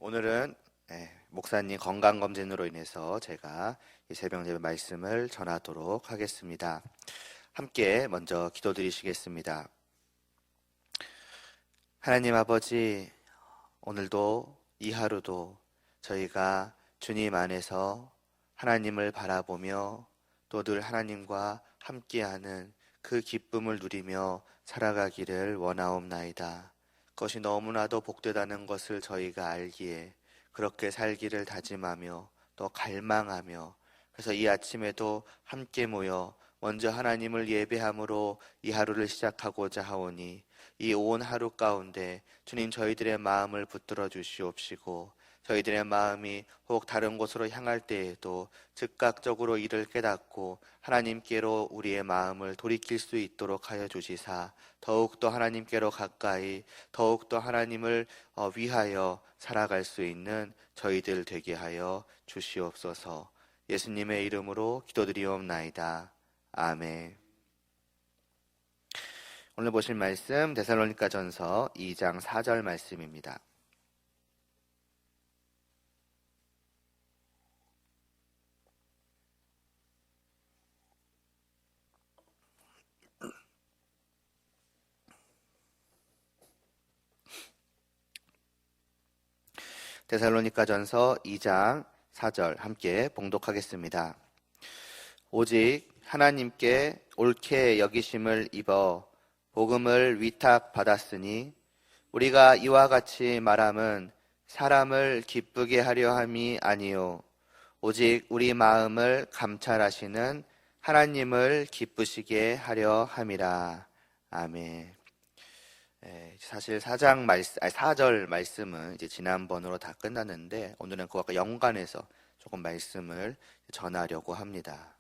오늘은 목사님 건강검진으로 인해서 제가 이 새벽 예배 말씀을 전하도록 하겠습니다. 함께 먼저 기도드리시겠습니다. 하나님 아버지, 오늘도 이 하루도 저희가 주님 안에서 하나님을 바라보며 또 늘 하나님과 함께하는 그 기쁨을 누리며 살아가기를 원하옵나이다. 그것이 너무나도 복되다는 것을 저희가 알기에 그렇게 살기를 다짐하며 또 갈망하며, 그래서 이 아침에도 함께 모여 먼저 하나님을 예배함으로 이 하루를 시작하고자 하오니, 이 온 하루 가운데 주님 저희들의 마음을 붙들어 주시옵시고, 저희들의 마음이 혹 다른 곳으로 향할 때에도 즉각적으로 이를 깨닫고 하나님께로 우리의 마음을 돌이킬 수 있도록 하여 주시사, 더욱더 하나님께로 가까이, 더욱더 하나님을 위하여 살아갈 수 있는 저희들 되게 하여 주시옵소서. 예수님의 이름으로 기도드리옵나이다. 아멘. 오늘 보실 말씀 데살로니가전서 2장 4절 말씀입니다. 데살로니가전서 2장 4절 함께 봉독하겠습니다. 오직 하나님께 옳게 여기심을 입어 복음을 위탁받았으니 우리가 이와 같이 말함은 사람을 기쁘게 하려 함이 아니요 오직 우리 마음을 감찰하시는 하나님을 기쁘시게 하려 함이라. 아멘. 사실 4절 말씀은 이제 지난번으로 다 끝났는데, 오늘은 그것과 연관해서 조금 말씀을 전하려고 합니다.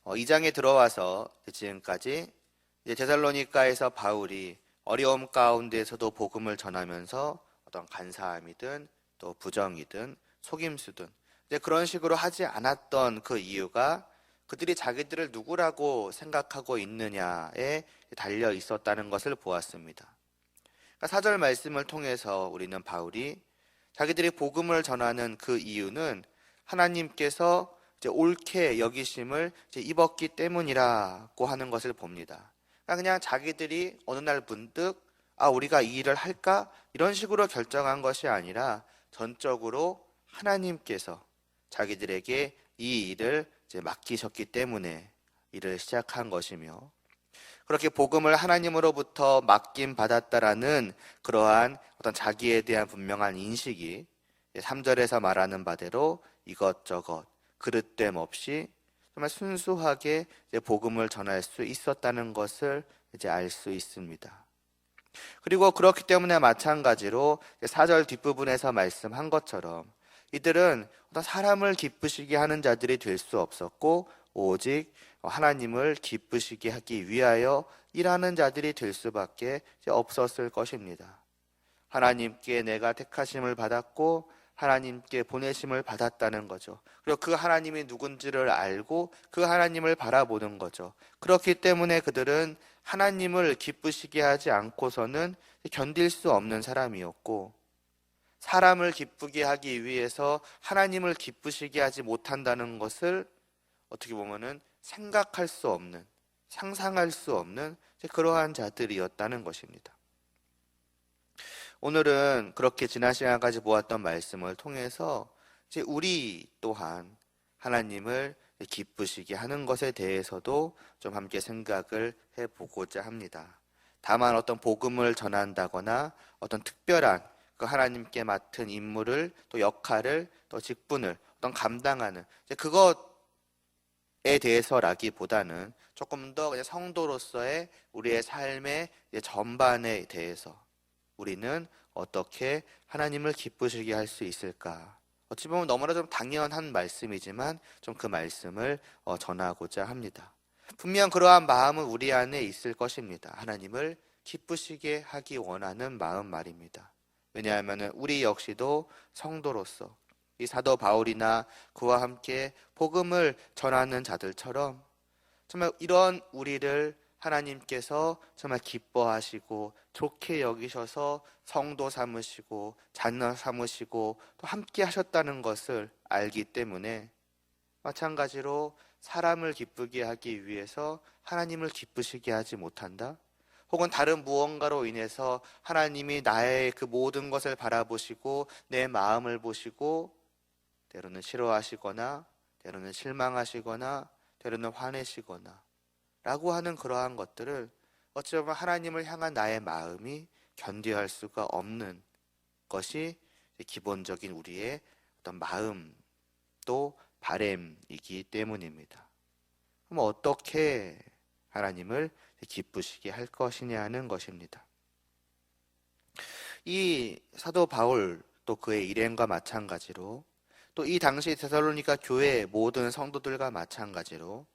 2장에 들어와서 지금까지 이제 데살로니가에서 바울이 어려움 가운데서도 복음을 전하면서 어떤 간사함이든 또 부정이든 속임수든 이제 그런 식으로 하지 않았던 그 이유가 그들이 자기들을 누구라고 생각하고 있느냐에 달려 있었다는 것을 보았습니다. 그러니까 4절 말씀을 통해서 우리는 바울이 자기들이 복음을 전하는 그 이유는 하나님께서 이제 옳게 여기심을 이제 입었기 때문이라고 하는 것을 봅니다. 그러니까 그냥 자기들이 어느 날 문득 우리가 이 일을 할까? 이런 식으로 결정한 것이 아니라 전적으로 하나님께서 자기들에게 이 일을 이제 맡기셨기 때문에 일을 시작한 것이며, 그렇게 복음을 하나님으로부터 맡김 받았다라는 그러한 어떤 자기에 대한 분명한 인식이 3절에서 말하는 바대로 이것저것 그릇됨 없이 정말 순수하게 이제 복음을 전할 수 있었다는 것을 이제 알 수 있습니다. 그리고 그렇기 때문에 마찬가지로 4절 뒷부분에서 말씀한 것처럼 이들은 어떤 사람을 기쁘시게 하는 자들이 될 수 없었고 오직 하나님을 기쁘시게 하기 위하여 일하는 자들이 될 수밖에 없었을 것입니다. 하나님께 내가 택하심을 받았고 하나님께 보내심을 받았다는 거죠. 그리고 그 하나님이 누군지를 알고 그 하나님을 바라보는 거죠. 그렇기 때문에 그들은 하나님을 기쁘시게 하지 않고서는 견딜 수 없는 사람이었고, 사람을 기쁘게 하기 위해서 하나님을 기쁘시게 하지 못한다는 것을 어떻게 보면은 생각할 수 없는, 상상할 수 없는 그러한 자들이었다는 것입니다. 오늘은 그렇게 지난 시간까지 보았던 말씀을 통해서 이제 우리 또한 하나님을 기쁘시게 하는 것에 대해서도 좀 함께 생각을 해보고자 합니다. 다만 어떤 복음을 전한다거나 어떤 특별한 그 하나님께 맡은 임무를 또 역할을 또 직분을 어떤 감당하는 그것에 대해서라기보다는 조금 더 그냥 성도로서의 우리의 삶의 전반에 대해서 우리는 어떻게 하나님을 기쁘시게 할 수 있을까? 어찌 보면 너무나 좀 당연한 말씀이지만 좀 그 말씀을 전하고자 합니다. 분명 그러한 마음은 우리 안에 있을 것입니다. 하나님을 기쁘시게 하기 원하는 마음 말입니다. 왜냐하면 우리 역시도 성도로서 이 사도 바울이나 그와 함께 복음을 전하는 자들처럼 정말 이런 우리를 하나님께서 정말 기뻐하시고 좋게 여기셔서 성도 삼으시고 자녀 삼으시고 또 함께 하셨다는 것을 알기 때문에 마찬가지로 사람을 기쁘게 하기 위해서 하나님을 기쁘시게 하지 못한다? 혹은 다른 무언가로 인해서 하나님이 나의 그 모든 것을 바라보시고 내 마음을 보시고 때로는 싫어하시거나 때로는 실망하시거나 때로는 화내시거나 라고 하는 그러한 것들을 어찌 보면 하나님을 향한 나의 마음이 견뎌할 수가 없는 것이 기본적인 우리의 어떤 마음 또 바램이기 때문입니다. 그럼 어떻게 하나님을 기쁘시게 할 것이냐는 것입니다. 이 사도 바울 또 그의 일행과 마찬가지로 또 이 당시 데살로니가 교회 모든 성도들과 마찬가지로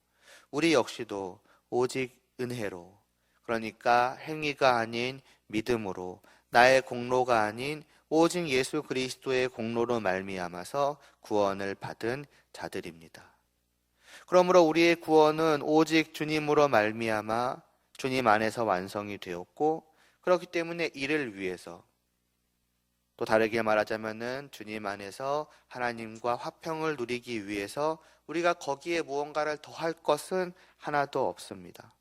우리 역시도 오직 은혜로, 그러니까 행위가 아닌 믿음으로, 나의 공로가 아닌 오직 예수 그리스도의 공로로 말미암아서 구원을 받은 자들입니다. 그러므로 우리의 구원은 오직 주님으로 말미암아 주님 안에서 완성이 되었고, 그렇기 때문에 이를 위해서, 또 다르게 말하자면은 주님 안에서 하나님과 화평을 누리기 위해서 우리가 거기에 무언가를 더할 것은 하나도 없습니다.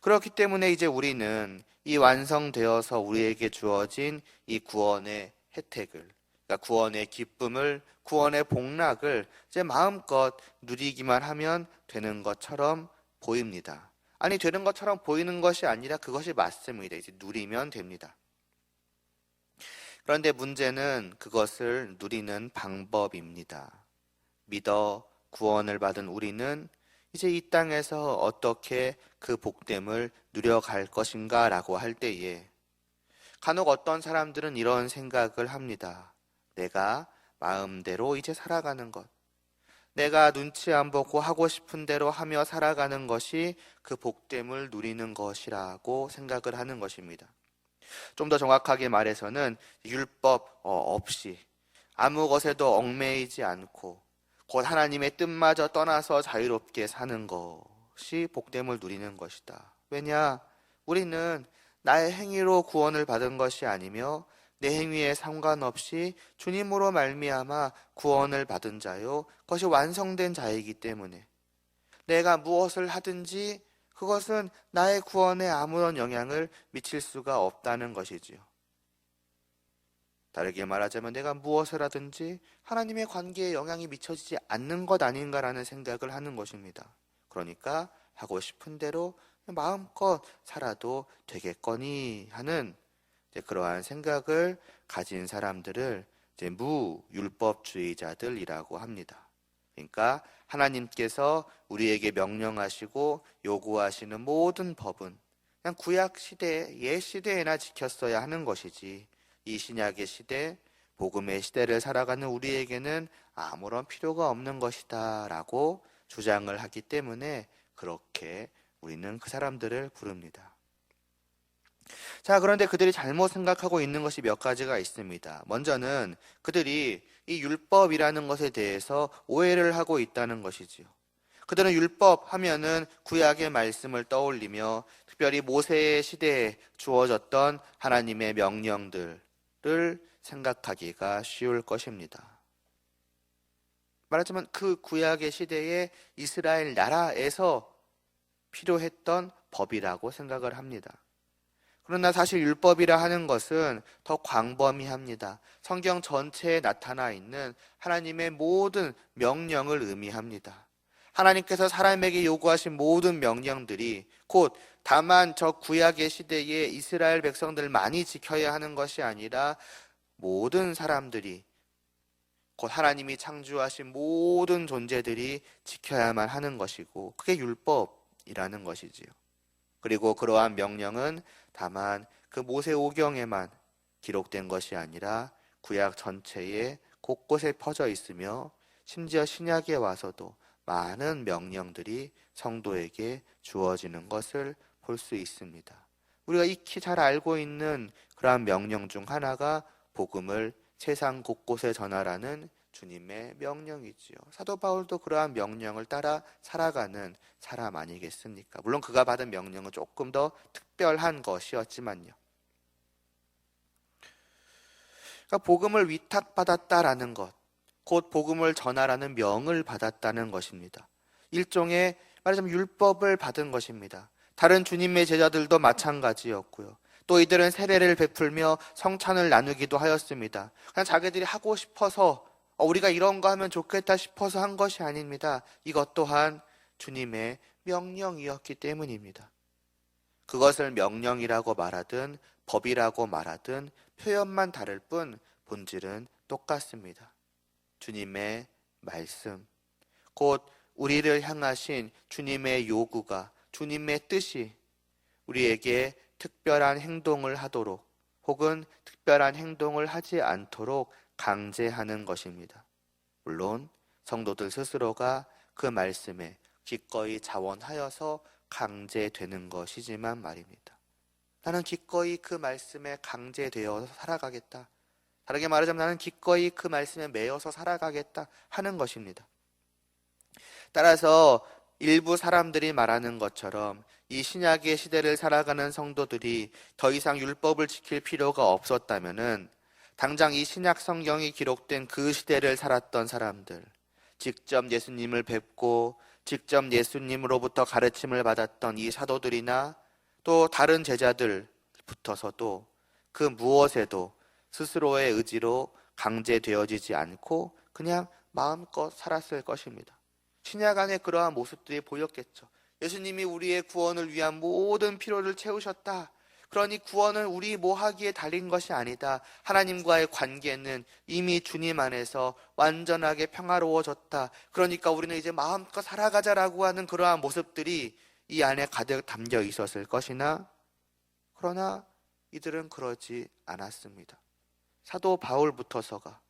그렇기 때문에 이제 우리는 이 완성되어서 우리에게 주어진 이 구원의 혜택을, 그러니까 구원의 기쁨을, 구원의 복락을 이제 마음껏 누리기만 하면 되는 것처럼 보입니다. 아니, 되는 것처럼 보이는 것이 아니라 그것이 맞습니다. 이제 누리면 됩니다. 그런데 문제는 그것을 누리는 방법입니다. 믿어 구원을 받은 우리는 이제 이 땅에서 어떻게 그 복됨을 누려갈 것인가 라고 할 때에 간혹 어떤 사람들은 이런 생각을 합니다. 내가 마음대로 이제 살아가는 것, 내가 눈치 안 보고 하고 싶은 대로 하며 살아가는 것이 그 복됨을 누리는 것이라고 생각을 하는 것입니다. 좀 더 정확하게 말해서는 율법 없이 아무 것에도 얽매이지 않고 곧 하나님의 뜻마저 떠나서 자유롭게 사는 것이 복됨을 누리는 것이다. 왜냐? 우리는 나의 행위로 구원을 받은 것이 아니며 내 행위에 상관없이 주님으로 말미암아 구원을 받은 자요, 그것이 완성된 자이기 때문에 내가 무엇을 하든지 그것은 나의 구원에 아무런 영향을 미칠 수가 없다는 것이지요. 다르게 말하자면 내가 무엇을 하든지 하나님의 관계에 영향이 미쳐지지 않는 것 아닌가라는 생각을 하는 것입니다. 그러니까 하고 싶은 대로 마음껏 살아도 되겠거니 하는 그러한 생각을 가진 사람들을 이제 무율법주의자들이라고 합니다. 그러니까 하나님께서 우리에게 명령하시고 요구하시는 모든 법은 그냥 구약 시대, 옛 시대에나 지켰어야 하는 것이지 이 신약의 시대, 복음의 시대를 살아가는 우리에게는 아무런 필요가 없는 것이다 라고 주장을 하기 때문에 그렇게 우리는 그 사람들을 부릅니다. 자, 그런데 그들이 잘못 생각하고 있는 것이 몇 가지가 있습니다. 먼저는 그들이 이 율법이라는 것에 대해서 오해를 하고 있다는 것이지요. 그들은 율법 하면은 구약의 말씀을 떠올리며 특별히 모세의 시대에 주어졌던 하나님의 명령들을 생각하기가 쉬울 것입니다. 말하자면 그 구약의 시대에 이스라엘 나라에서 필요했던 법이라고 생각을 합니다. 그러나 사실 율법이라 하는 것은 더 광범위합니다. 성경 전체에 나타나 있는 하나님의 모든 명령을 의미합니다. 하나님께서 사람에게 요구하신 모든 명령들이 곧 다만 저 구약의 시대에 이스라엘 백성들만이 지켜야 하는 것이 아니라 모든 사람들이 곧 하나님이 창조하신 모든 존재들이 지켜야만 하는 것이고 그게 율법이라는 것이지요. 그리고 그러한 명령은 다만 그 모세오경에만 기록된 것이 아니라 구약 전체에 곳곳에 퍼져 있으며 심지어 신약에 와서도 많은 명령들이 성도에게 주어지는 것을 볼 수 있습니다. 우리가 익히 잘 알고 있는 그러한 명령 중 하나가 복음을 세상 곳곳에 전하라는 주님의 명령이지요. 사도 바울도 그러한 명령을 따라 살아가는 사람 아니겠습니까? 물론 그가 받은 명령은 조금 더 특별한 것이었지만요. 그러니까 복음을 위탁받았다라는 것, 곧 복음을 전하라는 명을 받았다는 것입니다. 일종의 말하자면 율법을 받은 것입니다. 다른 주님의 제자들도 마찬가지였고요. 또 이들은 세례를 베풀며 성찬을 나누기도 하였습니다. 그냥 자기들이 하고 싶어서 우리가 이런 거 하면 좋겠다 싶어서 한 것이 아닙니다. 이것 또한 주님의 명령이었기 때문입니다. 그것을 명령이라고 말하든 법이라고 말하든 표현만 다를 뿐 본질은 똑같습니다. 주님의 말씀, 곧 우리를 향하신 주님의 요구가, 주님의 뜻이 우리에게 특별한 행동을 하도록 혹은 특별한 행동을 하지 않도록 강제하는 것입니다. 물론 성도들 스스로가 그 말씀에 기꺼이 자원하여서 강제되는 것이지만 말입니다. 나는 기꺼이 그 말씀에 강제되어 살아가겠다. 다르게 말하자면 나는 기꺼이 그 말씀에 매여서 살아가겠다 하는 것입니다. 따라서 일부 사람들이 말하는 것처럼 이 신약의 시대를 살아가는 성도들이 더 이상 율법을 지킬 필요가 없었다면은 당장 이 신약 성경이 기록된 그 시대를 살았던 사람들, 직접 예수님을 뵙고 직접 예수님으로부터 가르침을 받았던 이 사도들이나 또 다른 제자들 붙어서도 그 무엇에도 스스로의 의지로 강제되어지지 않고 그냥 마음껏 살았을 것입니다. 신약 안에 그러한 모습들이 보였겠죠. 예수님이 우리의 구원을 위한 모든 필요를 채우셨다. 그러니 구원은 우리 뭐 하기에 달린 것이 아니다. 하나님과의 관계는 이미 주님 안에서 완전하게 평화로워졌다. 그러니까 우리는 이제 마음껏 살아가자라고 하는 그러한 모습들이 이 안에 가득 담겨 있었을 것이나, 그러나 이들은 그러지 않았습니다. 사도 바울부터서가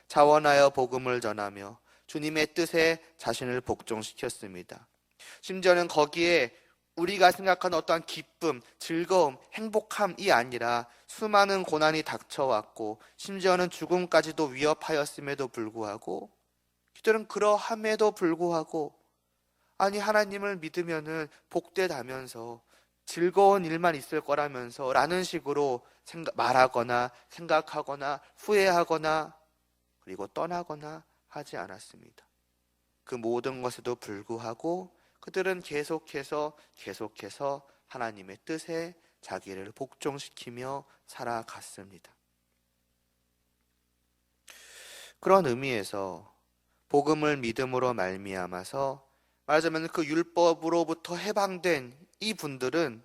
자원하여 복음을 전하며 주님의 뜻에 자신을 복종시켰습니다. 심지어는 거기에 우리가 생각하는 어떠한 기쁨, 즐거움, 행복함이 아니라 수많은 고난이 닥쳐왔고 심지어는 죽음까지도 위협하였음에도 불구하고 그들은 그러함에도 불구하고 아니 하나님을 믿으면은 복되다면서 즐거운 일만 있을 거라면서 라는 식으로 말하거나 생각하거나 후회하거나 그리고 떠나거나 하지 않았습니다. 그 모든 것에도 불구하고 그들은 계속해서 하나님의 뜻에 자기를 복종시키며 살아갔습니다. 그런 의미에서 복음을 믿음으로 말미암아서 말하자면 그 율법으로부터 해방된 이 분들은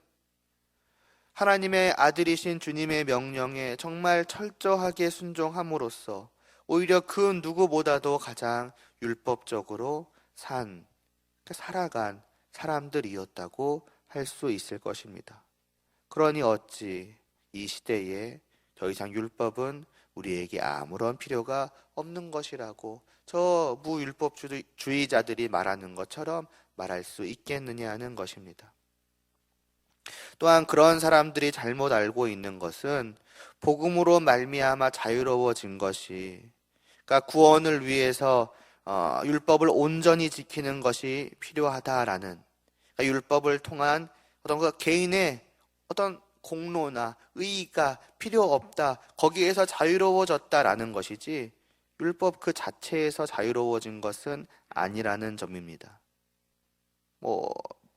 하나님의 아들이신 주님의 명령에 정말 철저하게 순종함으로써 오히려 그 누구보다도 가장 율법적으로 살아간 사람들이었다고 할 수 있을 것입니다. 그러니 어찌 이 시대에 더 이상 율법은 우리에게 아무런 필요가 없는 것이라고 저 무율법주의자들이 말하는 것처럼 말할 수 있겠느냐 하는 것입니다. 또한 그런 사람들이 잘못 알고 있는 것은 복음으로 말미암아 자유로워진 것이, 그러니까 구원을 위해서 율법을 온전히 지키는 것이 필요하다라는, 그러니까 율법을 통한 어떤 그 개인의 어떤 공로나 의의가 필요 없다, 거기에서 자유로워졌다라는 것이지 율법 그 자체에서 자유로워진 것은 아니라는 점입니다.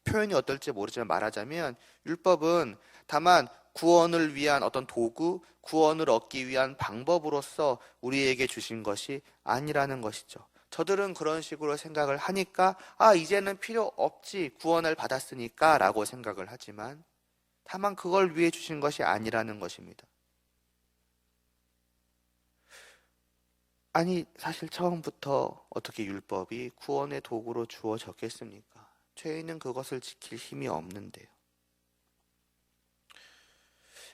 표현이 어떨지 모르지만 말하자면 율법은 다만 구원을 위한 어떤 도구, 구원을 얻기 위한 방법으로서 우리에게 주신 것이 아니라는 것이죠. 저들은 그런 식으로 생각을 하니까 이제는 필요 없지, 구원을 받았으니까 라고 생각을 하지만 다만 그걸 위해 주신 것이 아니라는 것입니다. 아니 사실 처음부터 어떻게 율법이 구원의 도구로 주어졌겠습니까? 죄인은 그것을 지킬 힘이 없는데요.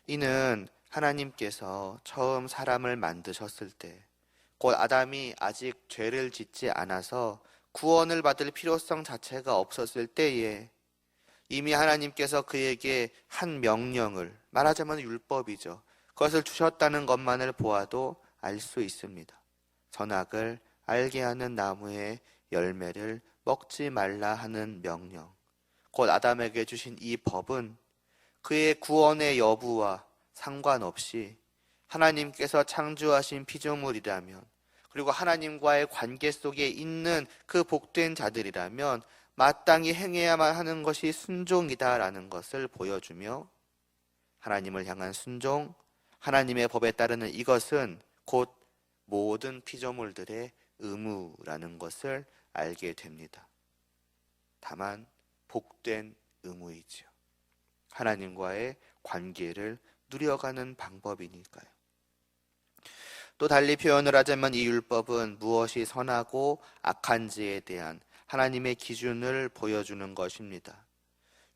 이는 하나님께서 처음 사람을 만드셨을 때, 곧 아담이 아직 죄를 짓지 않아서 구원을 받을 필요성 자체가 없었을 때에 이미 하나님께서 그에게 한 명령을, 말하자면 율법이죠, 그것을 주셨다는 것만을 보아도 알 수 있습니다. 선악을 알게 하는 나무의 열매를 먹지 말라 하는 명령, 곧 아담에게 주신 이 법은 그의 구원의 여부와 상관없이 하나님께서 창조하신 피조물이라면, 그리고 하나님과의 관계 속에 있는 그 복된 자들이라면 마땅히 행해야만 하는 것이 순종이다라는 것을 보여주며, 하나님을 향한 순종, 하나님의 법에 따르는 이것은 곧 모든 피조물들의 의무라는 것을 알게 됩니다. 다만 복된 의무이지요. 하나님과의 관계를 누려가는 방법이니까요. 또 달리 표현을 하자면 이 율법은 무엇이 선하고 악한지에 대한 하나님의 기준을 보여주는 것입니다.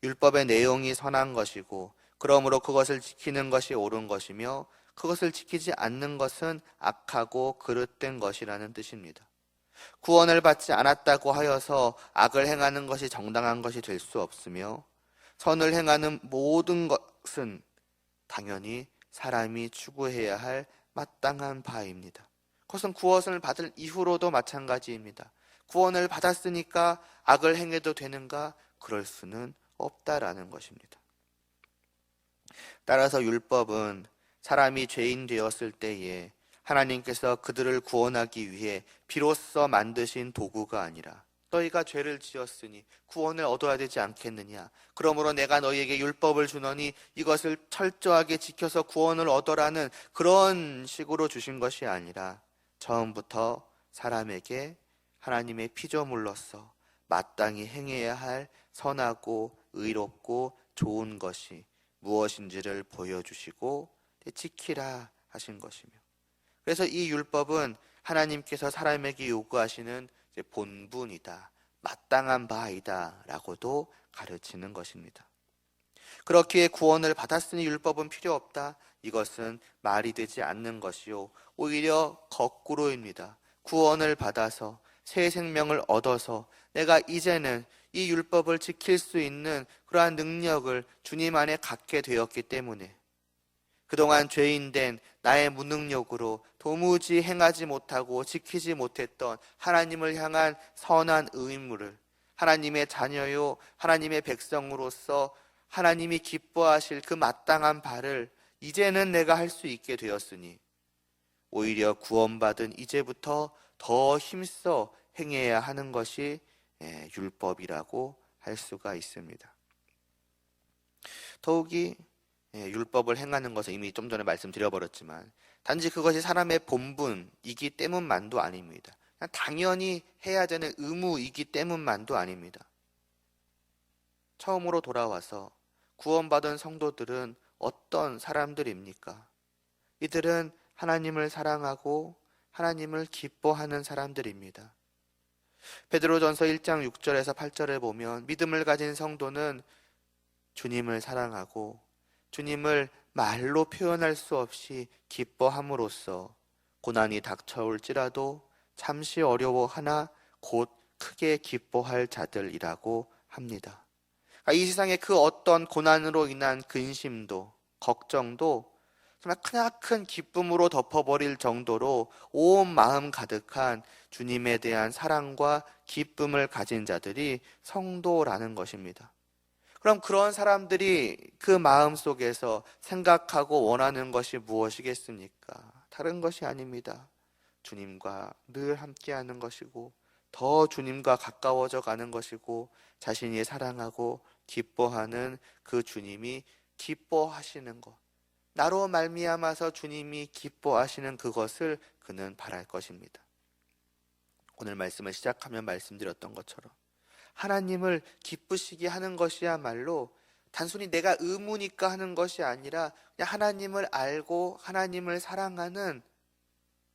율법의 내용이 선한 것이고, 그러므로 그것을 지키는 것이 옳은 것이며, 그것을 지키지 않는 것은 악하고 그릇된 것이라는 뜻입니다. 구원을 받지 않았다고 하여서 악을 행하는 것이 정당한 것이 될 수 없으며, 선을 행하는 모든 것은 당연히 사람이 추구해야 할 마땅한 바입니다. 그것은 구원을 받을 이후로도 마찬가지입니다. 구원을 받았으니까 악을 행해도 되는가? 그럴 수는 없다라는 것입니다. 따라서 율법은 사람이 죄인 되었을 때에 하나님께서 그들을 구원하기 위해 비로소 만드신 도구가 아니라, 너희가 죄를 지었으니 구원을 얻어야 되지 않겠느냐, 그러므로 내가 너희에게 율법을 주노니 이것을 철저하게 지켜서 구원을 얻어라는 그런 식으로 주신 것이 아니라, 처음부터 사람에게 하나님의 피조물로서 마땅히 행해야 할 선하고 의롭고 좋은 것이 무엇인지를 보여주시고 지키라 하신 것이며, 그래서 이 율법은 하나님께서 사람에게 요구하시는 본분이다, 마땅한 바이다 라고도 가르치는 것입니다. 그렇기에 구원을 받았으니 율법은 필요 없다, 이것은 말이 되지 않는 것이요, 오히려 거꾸로입니다. 구원을 받아서 새 생명을 얻어서 내가 이제는 이 율법을 지킬 수 있는 그러한 능력을 주님 안에 갖게 되었기 때문에, 그동안 죄인된 나의 무능력으로 도무지 행하지 못하고 지키지 못했던 하나님을 향한 선한 의무를, 하나님의 자녀요 하나님의 백성으로서 하나님이 기뻐하실 그 마땅한 바를 이제는 내가 할 수 있게 되었으니, 오히려 구원받은 이제부터 더 힘써 행해야 하는 것이 율법이라고 할 수가 있습니다. 더욱이 율법을 행하는 것은 이미 좀 전에 말씀드려버렸지만 단지 그것이 사람의 본분이기 때문만도 아닙니다. 그냥 당연히 해야 되는 의무이기 때문만도 아닙니다. 처음으로 돌아와서 구원받은 성도들은 어떤 사람들입니까? 이들은 하나님을 사랑하고 하나님을 기뻐하는 사람들입니다. 베드로전서 1장 6절에서 8절에 보면 믿음을 가진 성도는 주님을 사랑하고 주님을 말로 표현할 수 없이 기뻐함으로써 고난이 닥쳐올지라도 잠시 어려워하나 곧 크게 기뻐할 자들이라고 합니다. 이 세상의 그 어떤 고난으로 인한 근심도 걱정도 정말 크나큰 기쁨으로 덮어버릴 정도로 온 마음 가득한 주님에 대한 사랑과 기쁨을 가진 자들이 성도라는 것입니다. 그럼 그런 사람들이 그 마음 속에서 생각하고 원하는 것이 무엇이겠습니까? 다른 것이 아닙니다. 주님과 늘 함께하는 것이고, 더 주님과 가까워져 가는 것이고, 자신이 사랑하고 기뻐하는 그 주님이 기뻐하시는 것, 나로 말미암아서 주님이 기뻐하시는 그것을 그는 바랄 것입니다. 오늘 말씀을 시작하면 말씀드렸던 것처럼 하나님을 기쁘시게 하는 것이야말로 단순히 내가 의무니까 하는 것이 아니라 그냥 하나님을 알고 하나님을 사랑하는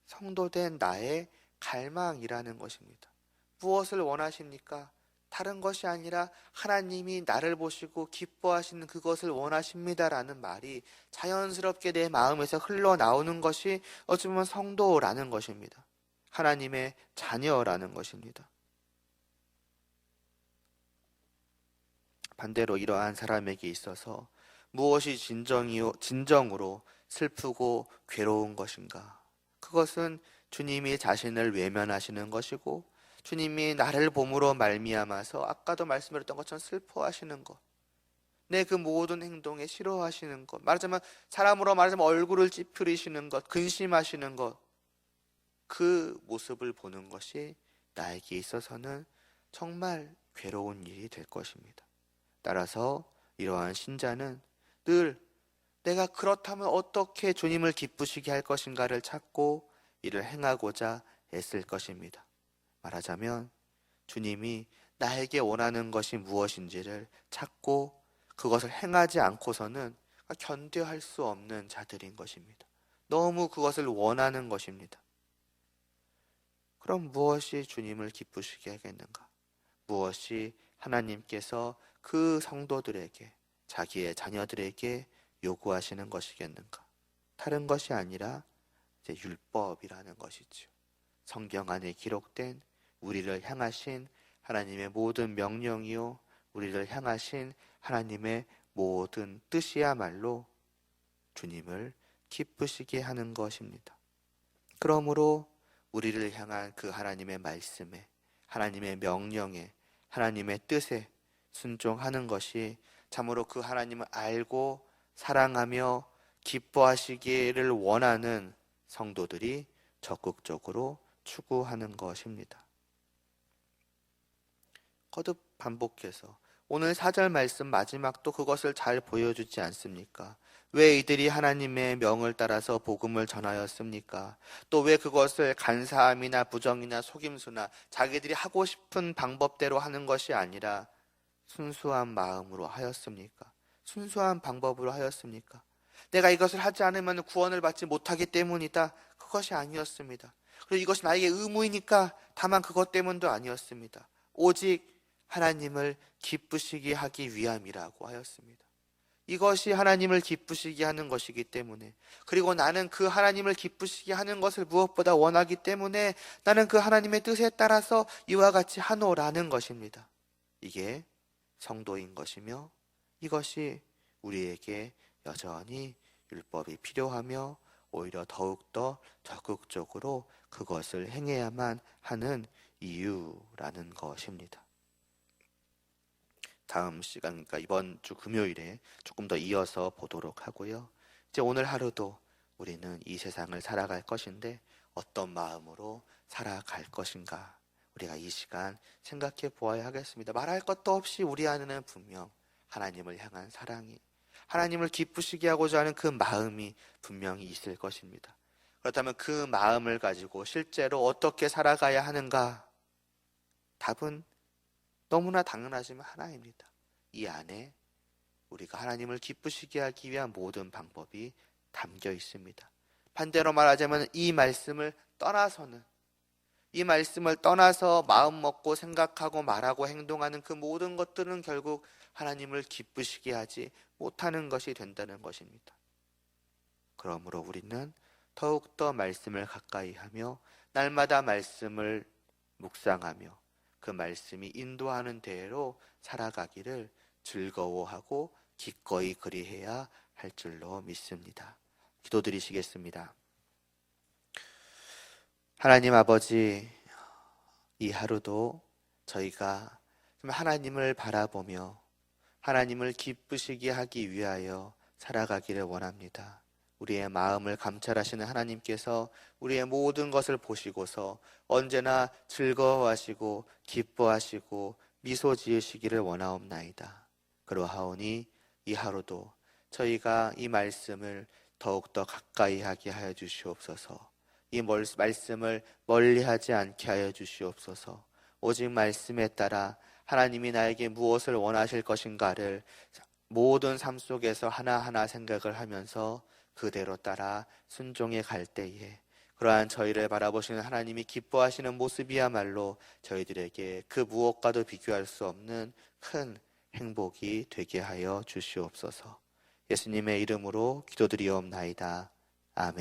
성도된 나의 갈망이라는 것입니다. 무엇을 원하십니까? 다른 것이 아니라 하나님이 나를 보시고 기뻐하시는 그것을 원하십니다라는 말이 자연스럽게 내 마음에서 흘러나오는 것이 어쩌면 성도라는 것입니다. 하나님의 자녀라는 것입니다. 반대로 이러한 사람에게 있어서 무엇이 진정으로 슬프고 괴로운 것인가? 그것은 주님이 자신을 외면하시는 것이고 주님이 나를 봄으로 말미암아서 아까도 말씀드렸던 것처럼 슬퍼하시는 것, 내 그 모든 행동에 싫어하시는 것, 말하자면 사람으로 말하자면 얼굴을 찌푸리시는 것, 근심하시는 것, 그 모습을 보는 것이 나에게 있어서는 정말 괴로운 일이 될 것입니다. 따라서 이러한 신자는 늘 내가 그렇다면 어떻게 주님을 기쁘시게 할 것인가를 찾고 이를 행하고자 애쓸 것입니다. 말하자면 주님이 나에게 원하는 것이 무엇인지를 찾고 그것을 행하지 않고서는 견뎌할 수 없는 자들인 것입니다. 너무 그것을 원하는 것입니다. 그럼 무엇이 주님을 기쁘시게 하겠는가? 무엇이 하나님께서 그 성도들에게, 자기의 자녀들에게 요구하시는 것이겠는가? 다른 것이 아니라 이제 율법이라는 것이죠. 성경 안에 기록된 우리를 향하신 하나님의 모든 명령이요, 우리를 향하신 하나님의 모든 뜻이야말로 주님을 기쁘시게 하는 것입니다. 그러므로 우리를 향한 그 하나님의 말씀에, 하나님의 명령에, 하나님의 뜻에 순종하는 것이 참으로 그 하나님을 알고 사랑하며 기뻐하시기를 원하는 성도들이 적극적으로 추구하는 것입니다. 거듭 반복해서 오늘 4절 말씀 마지막도 그것을 잘 보여주지 않습니까? 왜 이들이 하나님의 명을 따라서 복음을 전하였습니까? 또 왜 그것을 간사함이나 부정이나 속임수나 자기들이 하고 싶은 방법대로 하는 것이 아니라 순수한 마음으로 하였습니까? 순수한 방법으로 하였습니까? 내가 이것을 하지 않으면 구원을 받지 못하기 때문이다. 그것이 아니었습니다. 그리고 이것이 나에게 의무이니까 다만 그것 때문도 아니었습니다. 오직 하나님을 기쁘시게 하기 위함이라고 하였습니다. 이것이 하나님을 기쁘시게 하는 것이기 때문에, 그리고 나는 그 하나님을 기쁘시게 하는 것을 무엇보다 원하기 때문에 나는 그 하나님의 뜻에 따라서 이와 같이 하노라는 것입니다. 이게 성도인 것이며 이것이 우리에게 여전히 율법이 필요하며 오히려 더욱더 적극적으로 그것을 행해야만 하는 이유라는 것입니다. 다음 시간, 그러니까 이번 주 금요일에 조금 더 이어서 보도록 하고요. 이제 오늘 하루도 우리는 이 세상을 살아갈 것인데 어떤 마음으로 살아갈 것인가, 우리가 이 시간 생각해 보아야 하겠습니다. 말할 것도 없이 우리 안에는 분명 하나님을 향한 사랑이, 하나님을 기쁘시게 하고자 하는 그 마음이 분명히 있을 것입니다. 그렇다면 그 마음을 가지고 실제로 어떻게 살아가야 하는가? 답은 너무나 당연하지만 하나입니다. 이 안에 우리가 하나님을 기쁘시게 하기 위한 모든 방법이 담겨 있습니다. 반대로 말하자면 이 말씀을 떠나서 마음 먹고 생각하고 말하고 행동하는 그 모든 것들은 결국 하나님을 기쁘시게 하지 못하는 것이 된다는 것입니다. 그러므로 우리는 더욱더 말씀을 가까이 하며 날마다 말씀을 묵상하며 그 말씀이 인도하는 대로 살아가기를 즐거워하고 기꺼이 그리해야 할 줄로 믿습니다. 기도드리시겠습니다. 하나님 아버지, 이 하루도 저희가 하나님을 바라보며 하나님을 기쁘시게 하기 위하여 살아가기를 원합니다. 우리의 마음을 감찰하시는 하나님께서 우리의 모든 것을 보시고서 언제나 즐거워하시고 기뻐하시고 미소 지으시기를 원하옵나이다. 그러하오니 이 하루도 저희가 이 말씀을 더욱더 가까이 하게 하여 주시옵소서. 이 말씀을 멀리하지 않게 하여 주시옵소서. 오직 말씀에 따라 하나님이 나에게 무엇을 원하실 것인가를 모든 삶 속에서 하나하나 생각을 하면서 그대로 따라 순종해 갈 때에 그러한 저희를 바라보시는 하나님이 기뻐하시는 모습이야말로 저희들에게 그 무엇과도 비교할 수 없는 큰 행복이 되게 하여 주시옵소서. 예수님의 이름으로 기도드리옵나이다.